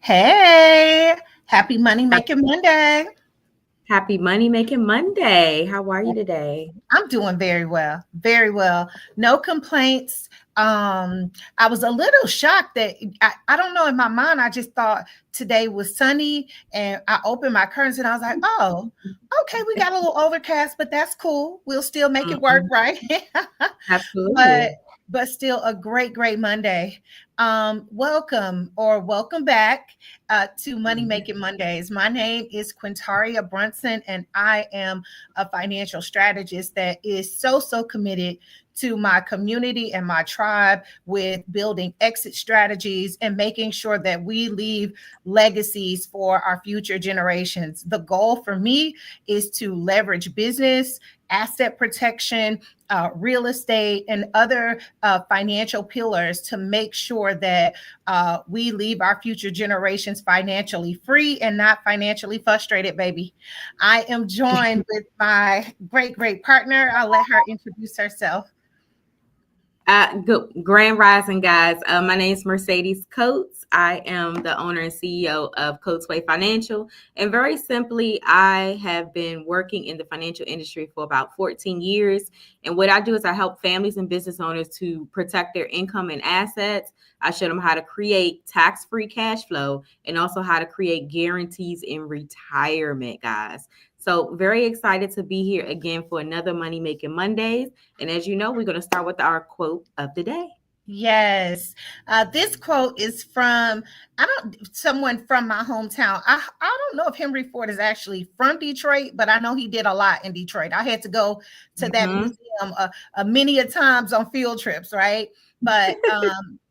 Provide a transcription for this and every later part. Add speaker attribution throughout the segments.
Speaker 1: Hey, happy Money Making Monday.
Speaker 2: Happy Money Making Monday. How are you today?
Speaker 1: I'm doing very well, very well. No complaints. I was a little shocked that I don't know, in my mind, I just thought today was sunny and I opened my curtains and I was like, oh, okay, we got a little overcast, but that's cool. We'll still make it work,
Speaker 2: Mhm.
Speaker 1: right? but
Speaker 2: Absolutely.
Speaker 1: but still a great Monday. Welcome or welcome back to Money Making Mondays. My name is Quintaria Brunson, and I am a financial strategist that is so committed to my community and my tribe with building exit strategies and making sure that we leave legacies for our future generations. The goal for me is to leverage business, asset protection, real estate, and other financial pillars to make sure that we leave our future generations financially free and not financially frustrated, baby. I am joined with my great partner. I'll let her introduce herself.
Speaker 2: Good Grand Rising, guys. My name is Mercedes Coates. I am the owner and CEO of Coatesway Financial. And very simply, I have been working in the financial industry for about 14 years. And what I do is I help families and business owners to protect their income and assets. I show them how to create tax-free cash flow and also how to create guarantees in retirement, guys. So very excited to be here again for another Money Making Mondays. And as you know, we're going to start with our quote of the day.
Speaker 1: Yes. This quote is from I don't someone from my hometown. I don't know if Henry Ford is actually from Detroit, but I know he did a lot in Detroit. I had to go to that
Speaker 2: Mm-hmm.
Speaker 1: museum many a times on field trips, right? But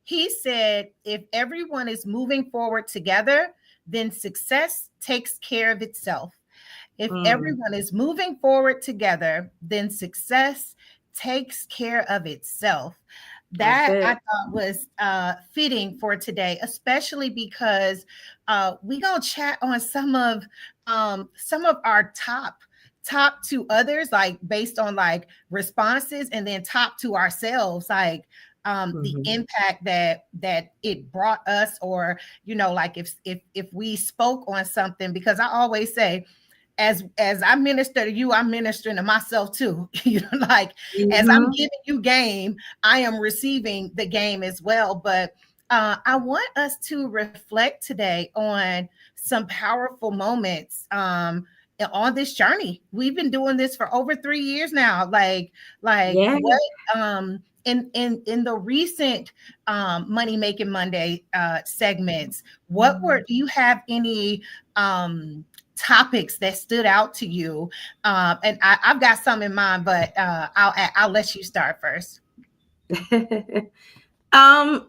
Speaker 1: he said, if everyone is moving forward together, then success takes care of itself. If
Speaker 2: Mm,
Speaker 1: everyone is moving forward together, then success takes care of itself.
Speaker 2: that's
Speaker 1: That I
Speaker 2: it.
Speaker 1: thought was fitting for today, especially because we gonna chat on some of our top to others, like based on like responses, and then top to ourselves, like the
Speaker 2: Mm-hmm.
Speaker 1: impact that it brought us, or like if we spoke on something. Because I always say, as I minister to you, I'm ministering to myself too. Like as I'm
Speaker 2: Mm-hmm.
Speaker 1: giving you game, I am receiving the game as well. But I want us to reflect today on some powerful moments on this journey. We've been doing this for over 3 years now. Like
Speaker 2: Yeah.
Speaker 1: what in the recent Money Making Monday segments, what were do you have any topics that stood out to you? And I've got some in mind, but I'll let you start first.
Speaker 2: Well,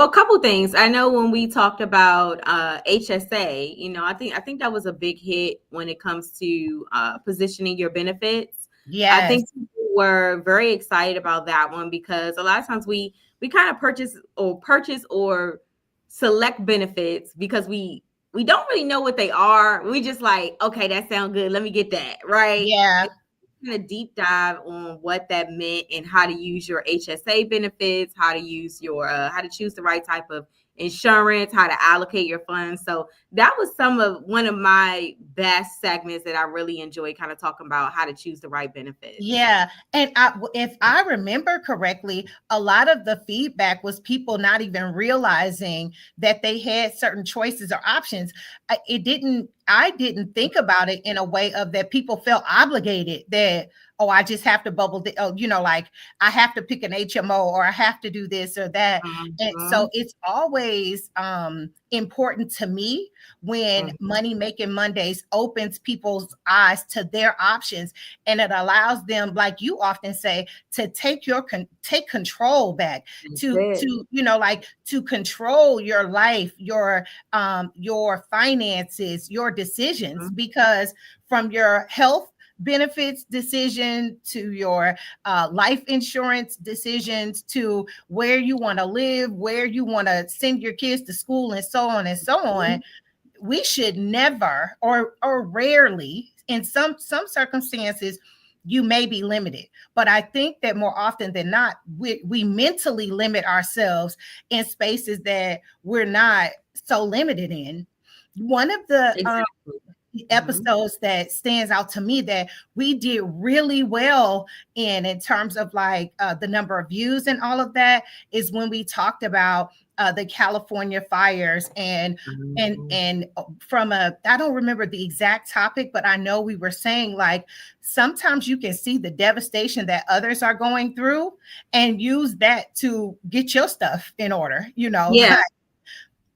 Speaker 2: a couple things. I know when we talked about HSA, I think that was a big hit when it comes to positioning your benefits. I
Speaker 1: Yes.
Speaker 2: think people were very excited about that one because a lot of times we kind of purchase or select benefits because we don't really know what they are. We just like, okay, that sounds good. Let me get that, right?
Speaker 1: Yeah.
Speaker 2: Kind of deep dive on what that meant and how to use your HSA benefits, how to use your how to choose the right type of insurance, how to allocate your funds. So that was one of my best segments that I really enjoy, kind of talking about how to choose the right benefits.
Speaker 1: Yeah, and if I remember correctly, a lot of the feedback was people not even realizing that they had certain choices or options. I didn't think about it in a way of that people felt obligated that, oh, I just have to like I have to pick an HMO, or I have to do this or that. And so
Speaker 2: Mhm,
Speaker 1: it's always important to me when
Speaker 2: mhm,
Speaker 1: Money Making Mondays opens people's eyes to their options, and it allows them, like you often say, to take control back,
Speaker 2: that's
Speaker 1: to
Speaker 2: it.
Speaker 1: like to control your life, your finances, your decisions.
Speaker 2: Mhm,
Speaker 1: Because from your health benefits decision to your life insurance decisions, to where you want to live, where you want to send your kids to school, and so on and so on,
Speaker 2: mhm,
Speaker 1: we should never, or rarely, in some circumstances, you may be limited. But I think that more often than not, we mentally limit ourselves in spaces that we're not so limited in. One of the
Speaker 2: Exactly. Hmm.
Speaker 1: episodes that stands out to me that we did really well in terms of like the number of views and all of that is when we talked about the California fires and from a, I don't remember the exact topic, but I know we were saying like sometimes you can see the devastation that others are going through and use that to get your stuff in order, you know.
Speaker 2: Yeah.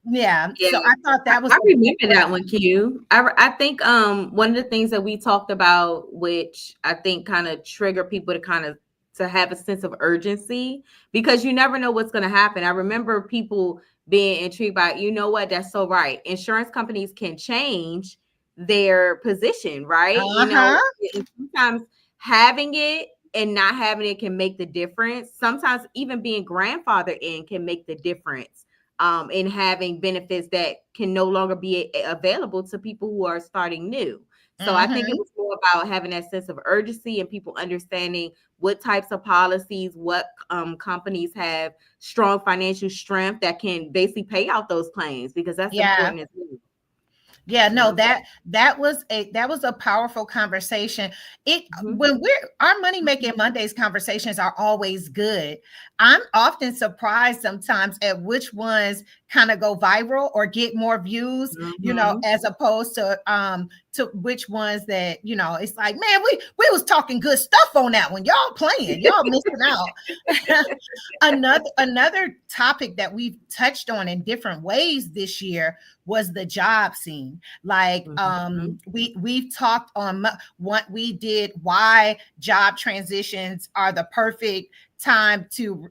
Speaker 1: Yeah,
Speaker 2: Yeah,
Speaker 1: so I thought that was
Speaker 2: I
Speaker 1: a
Speaker 2: remember
Speaker 1: great.
Speaker 2: that one, Q. I think one of the things that we talked about, which I think kind of trigger people to kind of to have a sense of urgency, because you never know what's going to happen. I remember people being intrigued by, you know what, that's so right. Insurance companies can change their position, right? You know,
Speaker 1: Uh-huh.
Speaker 2: and sometimes having it and not having it can make the difference. Sometimes even being grandfathered in can make the difference in having benefits that can no longer be available to people who are starting new. So I think it
Speaker 1: Mhm.
Speaker 2: was more about having that sense of urgency and people understanding what types of policies, what companies have strong financial strength that can basically pay out those claims, because that's
Speaker 1: Yeah.
Speaker 2: important as well.
Speaker 1: Yeah,
Speaker 2: You
Speaker 1: no,
Speaker 2: know.
Speaker 1: that was a powerful conversation. It
Speaker 2: Mhm.
Speaker 1: when we're our money making Mondays conversations are always good. I'm often surprised sometimes at which ones kind of go viral or get more views,
Speaker 2: Mhm.
Speaker 1: as opposed to which ones that, it's like, man, we was talking good stuff on that one. Y'all playing, y'all missing out. Another topic that we've touched on in different ways this year was the job scene. Like
Speaker 2: Mhm.
Speaker 1: we've talked on what we did, why job transitions are the perfect time to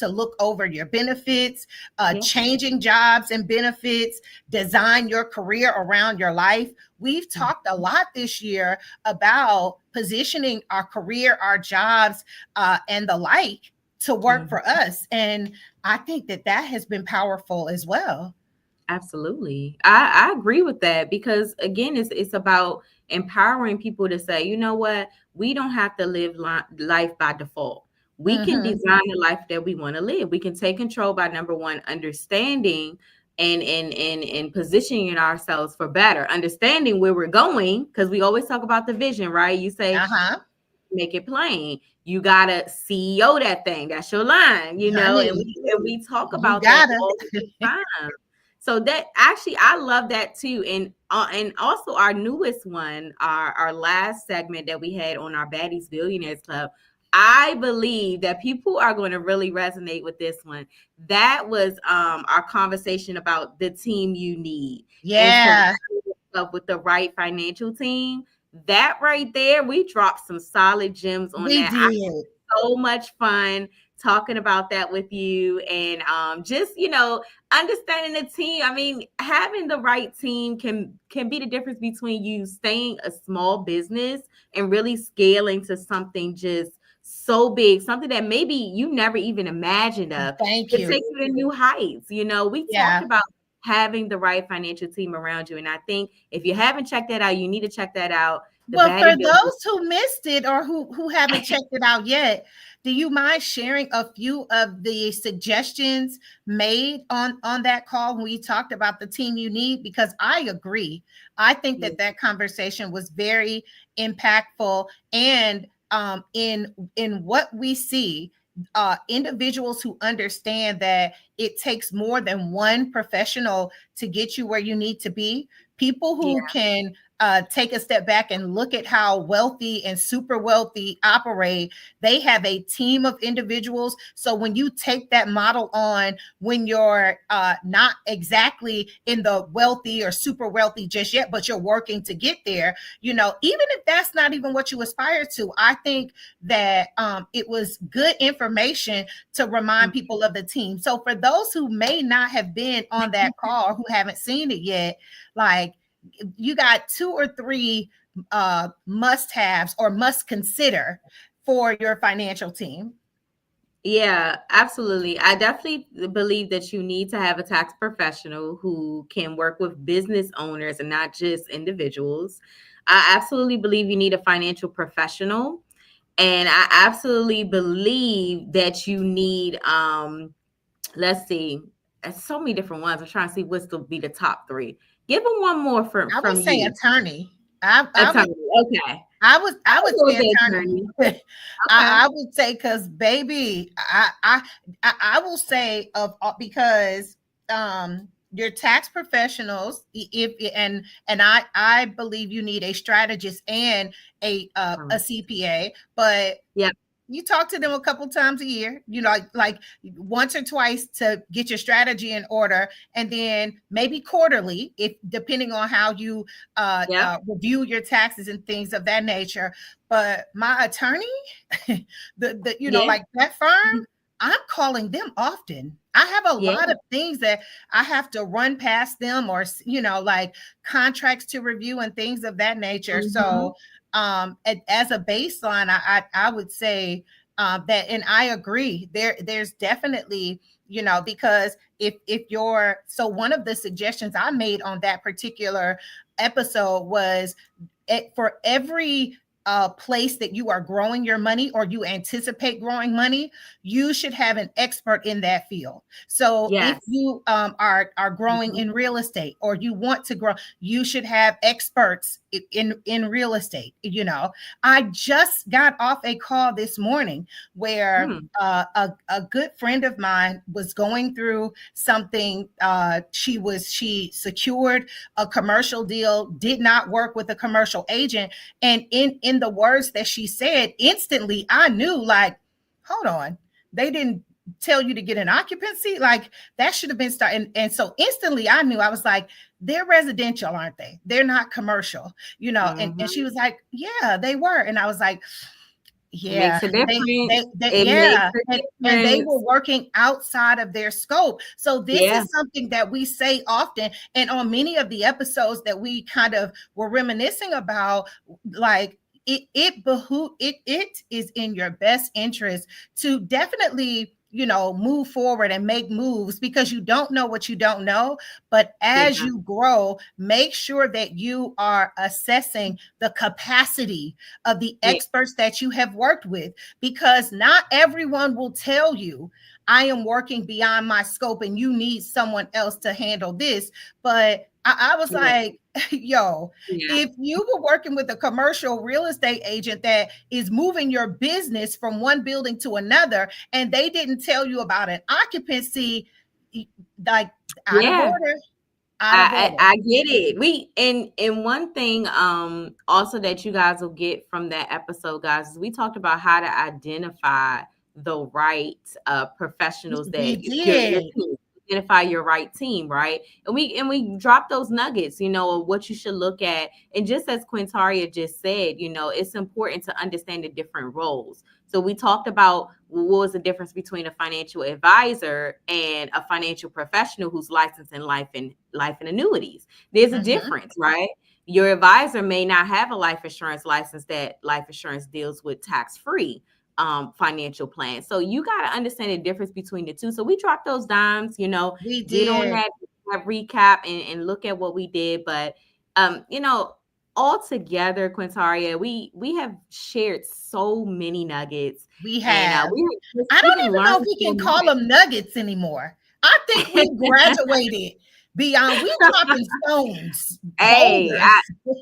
Speaker 1: look over your benefits,
Speaker 2: Yeah.
Speaker 1: changing jobs and benefits, design your career around your life. We've talked a
Speaker 2: Mhm.
Speaker 1: lot this year about positioning our career, our jobs, and the like to work
Speaker 2: Mhm.
Speaker 1: for us. And I think that has been powerful as well.
Speaker 2: Absolutely. I agree with that, because again, it's about empowering people to say, you know what, we don't have to live life by default. We can
Speaker 1: Hmm.
Speaker 2: design the life that we want to live. We can take control by, number one, understanding and positioning ourselves for better, understanding where we're going, because we always talk about the vision, right? You say
Speaker 1: Uh-huh.
Speaker 2: make it plain. You gotta CEO that thing. That's your line, and
Speaker 1: Honey,
Speaker 2: we talk
Speaker 1: you
Speaker 2: about that
Speaker 1: gotta.
Speaker 2: all the time. So that actually, I love that too. And also our newest one, our last segment that we had on our Baddies Billionaires Club. I believe that people are going to really resonate with this one. That was our conversation about the team you need and
Speaker 1: Yeah,
Speaker 2: surrounding yourself with the right financial team. That right there, we dropped some solid gems on
Speaker 1: we
Speaker 2: that.
Speaker 1: did.
Speaker 2: So much fun talking about that with you, and just understanding the team. I mean, having the right team can be the difference between you staying a small business and really scaling to something just so big, something that maybe you never even imagined of.
Speaker 1: Thank
Speaker 2: It
Speaker 1: you.
Speaker 2: takes you to new heights. We talked
Speaker 1: Yeah.
Speaker 2: about having the right financial team around you, and I think if you haven't checked that out, you need to check that out. The
Speaker 1: Well, for
Speaker 2: Baddie Bill.
Speaker 1: those who missed it or who haven't checked it out yet, do you mind sharing a few of the suggestions made on that call when we talked about the team you need? Because I agree. I think that conversation was very impactful, and in what we see, individuals who understand that it takes more than one professional to get you where you need to be, people
Speaker 2: Yeah.
Speaker 1: who can take a step back and look at how wealthy and super wealthy operate. They have a team of individuals. So when you take that model on, when you're not exactly in the wealthy or super wealthy just yet, but you're working to get there, even if that's not even what you aspire to, I think that it was good information to remind
Speaker 2: Mhm.
Speaker 1: people of the team. So for those who may not have been on that call, who haven't seen it yet, like, you got two or three must haves or must consider for your financial team.
Speaker 2: Yeah, absolutely. I definitely believe that you need to have a tax professional who can work with business owners and not just individuals. I absolutely believe you need a financial professional. And I absolutely believe that you need, let's see, so many different ones. I'm trying to see what's to be the top three. Give them one more
Speaker 1: I would
Speaker 2: from
Speaker 1: say
Speaker 2: you.
Speaker 1: attorney. I would
Speaker 2: Attorney. Okay.
Speaker 1: I would
Speaker 2: I'll go with
Speaker 1: say
Speaker 2: the
Speaker 1: attorney.
Speaker 2: attorney. Okay.
Speaker 1: I would say because baby, I will say because your tax professionals, if and I believe you need a strategist and a CPA, but
Speaker 2: Yep.
Speaker 1: you talk to them a couple times a year, like once or twice to get your strategy in order, and then maybe quarterly, if depending on how you
Speaker 2: Yep.
Speaker 1: review your taxes and things of that nature. But my attorney, the
Speaker 2: Yeah.
Speaker 1: like that firm, I'm calling them often. I have a
Speaker 2: Yeah.
Speaker 1: lot of things that I have to run past them, or like contracts to review and things of that nature.
Speaker 2: Mm-hmm.
Speaker 1: So as a baseline, I would say that, and I agree, there's definitely, because if you're, so one of the suggestions I made on that particular episode was, for every place that you are growing your money, or you anticipate growing money, you should have an expert in that field. So if
Speaker 2: Yes.
Speaker 1: you are growing
Speaker 2: Mm-hmm.
Speaker 1: in real estate, or you want to grow, you should have experts in real estate. I just got off a call this morning where
Speaker 2: Hmm.
Speaker 1: a good friend of mine was going through something. She secured a commercial deal, did not work with a commercial agent, and in the words that she said, instantly I knew, like, hold on, they didn't tell you to get an occupancy, like that should have been started. And so instantly I knew, I was like, they're residential, aren't they? They're not commercial, and she
Speaker 2: Mm-hmm.
Speaker 1: was like, yeah, they were. And I was like,
Speaker 2: It
Speaker 1: yeah,
Speaker 2: makes a difference. It makes
Speaker 1: yeah,
Speaker 2: a
Speaker 1: and they were
Speaker 2: difference.
Speaker 1: working outside of their scope. So this
Speaker 2: Yeah.
Speaker 1: is something that we say often, and on many of the episodes that we kind of were reminiscing about, like it is in your best interest to definitely, move forward and make moves, because you don't know what you don't know. But as
Speaker 2: Yeah.
Speaker 1: you grow, make sure that you are assessing the capacity of the
Speaker 2: Yeah.
Speaker 1: experts that you have worked with, because not everyone will tell you, I am working beyond my scope and you need someone else to handle this. But I was
Speaker 2: Yeah.
Speaker 1: like, yo,
Speaker 2: Yeah.
Speaker 1: if you were working with a commercial real estate agent that is moving your business from one building to another, and they didn't tell you about an occupancy, like, out of
Speaker 2: Yeah.
Speaker 1: order, out of order.
Speaker 2: I get it. And one thing also that you guys will get from that episode, guys, is we talked about how to identify the right professionals
Speaker 1: We
Speaker 2: that your
Speaker 1: did.
Speaker 2: team, identify your right team, right? And we drop those nuggets, of what you should look at. And just as Quintaria just said, it's important to understand the different roles. So we talked about what was the difference between a financial advisor and a financial professional who's licensed in life and annuities. There's a
Speaker 1: Mhm.
Speaker 2: difference, right? Your advisor may not have a life insurance license that life insurance deals with tax-free financial plans. So you got to understand the difference between the two. So we dropped those dimes,
Speaker 1: We
Speaker 2: get on
Speaker 1: did.
Speaker 2: that recap and look at what we did. But all together, Quintaria, we have shared so many nuggets,
Speaker 1: We
Speaker 2: and
Speaker 1: have.
Speaker 2: we just
Speaker 1: I don't
Speaker 2: even
Speaker 1: even know
Speaker 2: learned
Speaker 1: if we
Speaker 2: so
Speaker 1: can call them nuggets anymore. I think we graduated beyond, we
Speaker 2: much.
Speaker 1: chopping stones,
Speaker 2: Hey,
Speaker 1: boulders.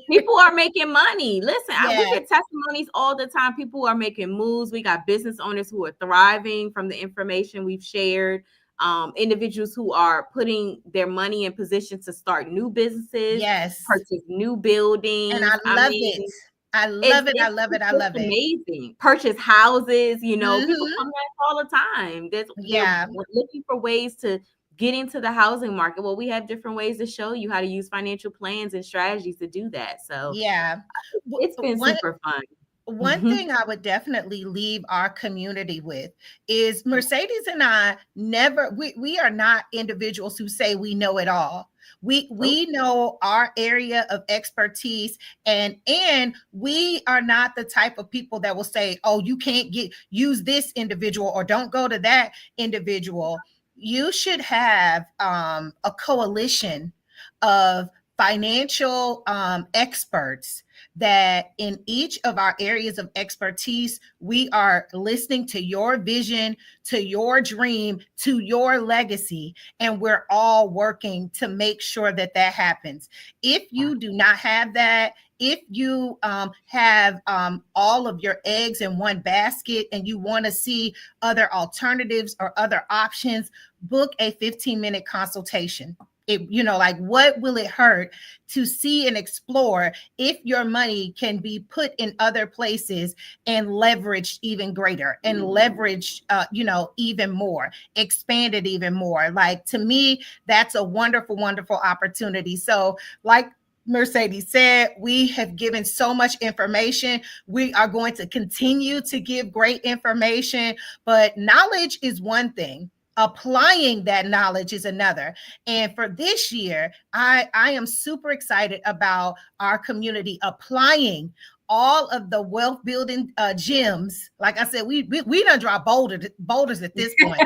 Speaker 2: people are making money. Listen, we
Speaker 1: Yes,
Speaker 2: get testimonies all the time. People are making moves. We got business owners who are thriving from the information we've shared. Individuals who are putting their money in position to start new businesses,
Speaker 1: yes.
Speaker 2: purchase new
Speaker 1: And
Speaker 2: buildings.
Speaker 1: I
Speaker 2: I
Speaker 1: love it.
Speaker 2: mean,
Speaker 1: I
Speaker 2: it's
Speaker 1: love it. I
Speaker 2: it's,
Speaker 1: love it.
Speaker 2: it's
Speaker 1: I
Speaker 2: just
Speaker 1: love it.
Speaker 2: amazing. Purchase houses. People
Speaker 1: Hmm.
Speaker 2: come back all the time. They're
Speaker 1: Yeah.
Speaker 2: looking for ways to get into the housing market. Well, we have different ways to show you how to use financial plans and strategies to do that. So
Speaker 1: Yeah.
Speaker 2: it's been
Speaker 1: One
Speaker 2: super
Speaker 1: one
Speaker 2: fun.
Speaker 1: thing I would definitely leave our community with is, Mercedes and I never, we are not individuals who say we know it all.
Speaker 2: Oh,
Speaker 1: We know our area of expertise, and we are not the type of people that will say, oh, you can't use this individual, or don't go to that individual. You should have a coalition of financial experts that in each of our areas of expertise, we are listening to your vision, to your dream, to your legacy, and we're all working to make sure that that happens. If you do not have that, if you have all of your eggs in one basket and you want to see other alternatives or other options, book a 15-minute consultation. Like what will it hurt to see and explore if your money can be put in other places and leveraged even greater and leveraged, even more, expanded even more. Like to me, that's a wonderful, wonderful opportunity. So, like Mercedes said, we have given so much information. We are going to continue to give great information, but knowledge is one thing. Applying that knowledge is another. And for this year, I am super excited about our community applying all of the wealth building gems. Like I said, we done drop boulders at this point.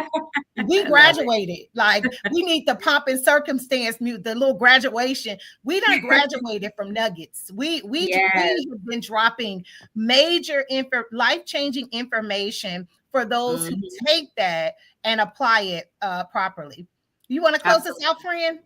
Speaker 1: We
Speaker 2: I love it.
Speaker 1: graduated. Like we need the pomp and circumstance mute, the little graduation. We done graduated from nuggets. We
Speaker 2: Yes.
Speaker 1: have been dropping major life-changing information for those who
Speaker 2: Mhm.
Speaker 1: take that and apply it properly. You want to close us
Speaker 2: Absolutely.
Speaker 1: out, friend?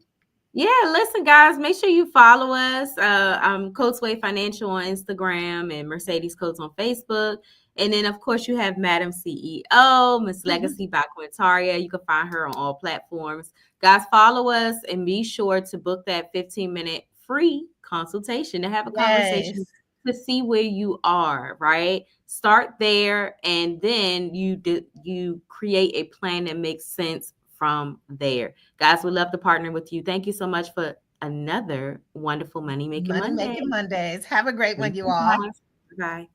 Speaker 2: Yeah, listen, guys, make sure you follow us. I'm Coatesway Financial on Instagram and Mercedes Coates on Facebook. And then, of course, you have Madam CEO, Miss
Speaker 1: Mhm.
Speaker 2: Legacy by Quintaria. You can find her on all platforms. Guys, follow us and be sure to book that 15-minute free consultation to have a conversation
Speaker 1: Yes.
Speaker 2: to see where you are, right? Start there, and then you create a plan that makes sense from there. Guys, we love to partner with you. Thank you so much for another wonderful Money Making
Speaker 1: Money
Speaker 2: Monday.
Speaker 1: making Mondays. Have a great one,
Speaker 2: Thank
Speaker 1: you
Speaker 2: you,
Speaker 1: all.
Speaker 2: guys. Bye.